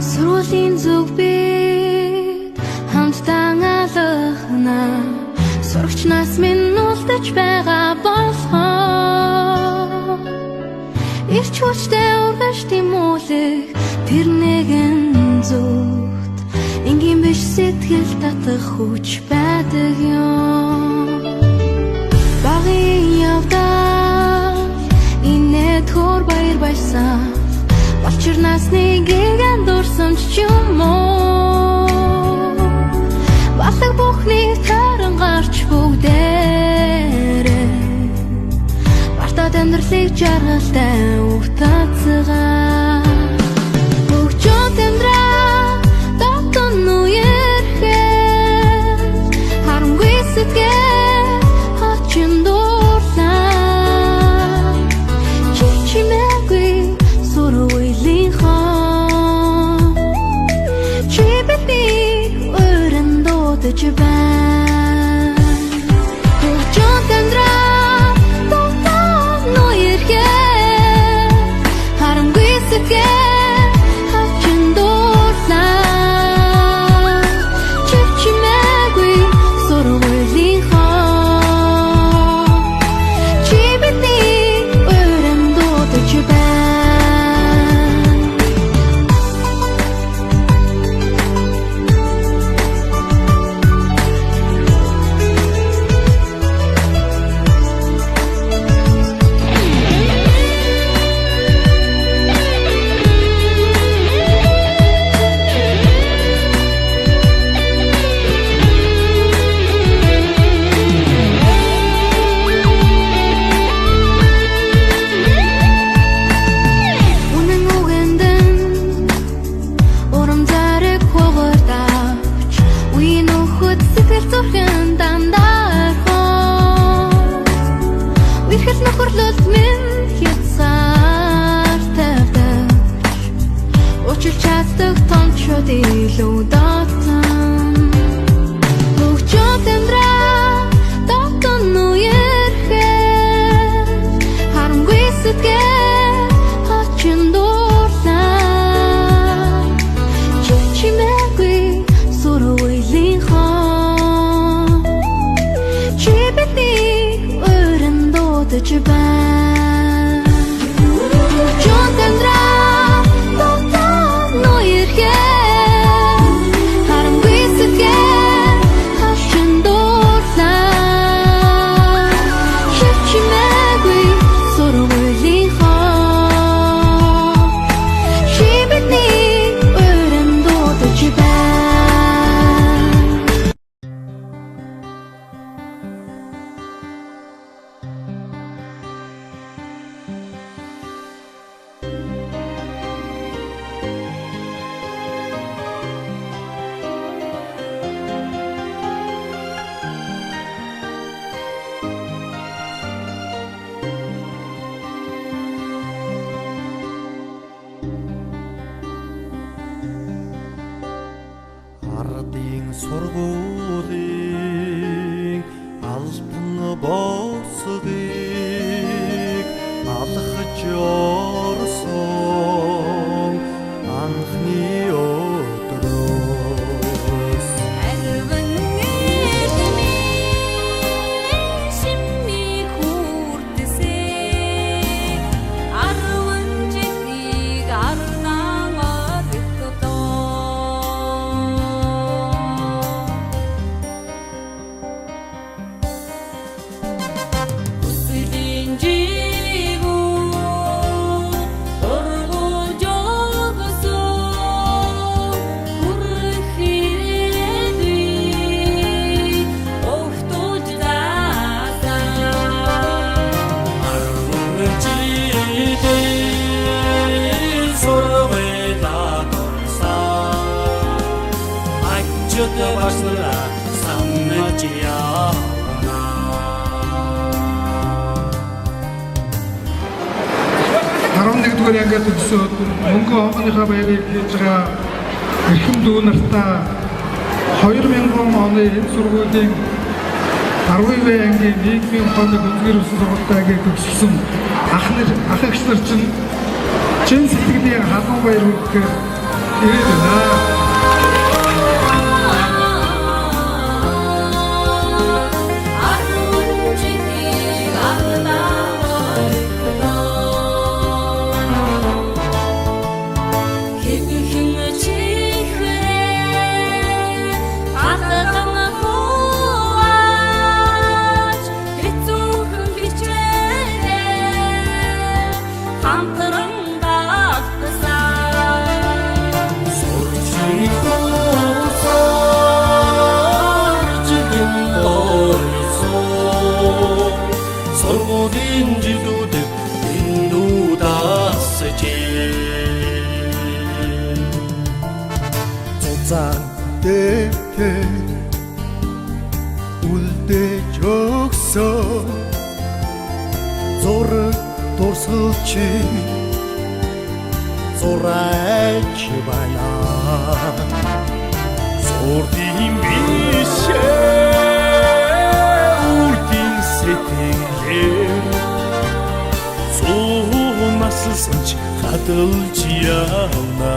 Surulin зүг бид хамтдаа алхана сурагч нас минь үлдэж байгаа болохоор ирч хүчтэй ургаж тэмүүлэх тэр нэгэн зүгт энгийн биш сэтгэл татах хүч байдаг юм. Багын явдал инээ төр баяр баясаа Балчир насны гигэн дурсамж ч юм уу Балаг бүхний таран гарч бүгдээрээ Бартад амьдралыг жаргалтай утацгаа Хөгжөөд амьдраа дотон үерхээр Харамгүй сэтгэл хачин дуурлаа Чи чимээгүй сургуулийн хон Чи бидний өрөн дуудаж байна Хөгжөөд амьдраа дотон үерхээр Харамгүй сэтгэл хачин дуурлаа Чи чимээгүй сургуулийн хон Чи бидний өрөн дуудаж байна Ардын сургуулийн алтан босгийг алхаж орсон анхны өдрөөс Арван эзэмээ шимми хүртэсэй Арван жилийг ардаа Нэгдүгээр ангид төсөөд мөнгө онгоныхаа баярыг хийж байгаа эрхэм дүү нартаа 2000 оны энэ сургуулийн 10-р ангийн нийгмийн ухааны гүнзгийр өсөн сургалтайг төгссөн ах эгч нар чинь чин сэтгэлийн халуун баяр хүргэхээр ирээд байна. Сургуулийн жилүүдэд эндүү дасжээ Цуцаан дээрээ үлдээж өгсөн зураг дурсалч зураач байна Сурдийн бишээ үрдийн сэтгэлээ Зуунасалсанч хадалж явна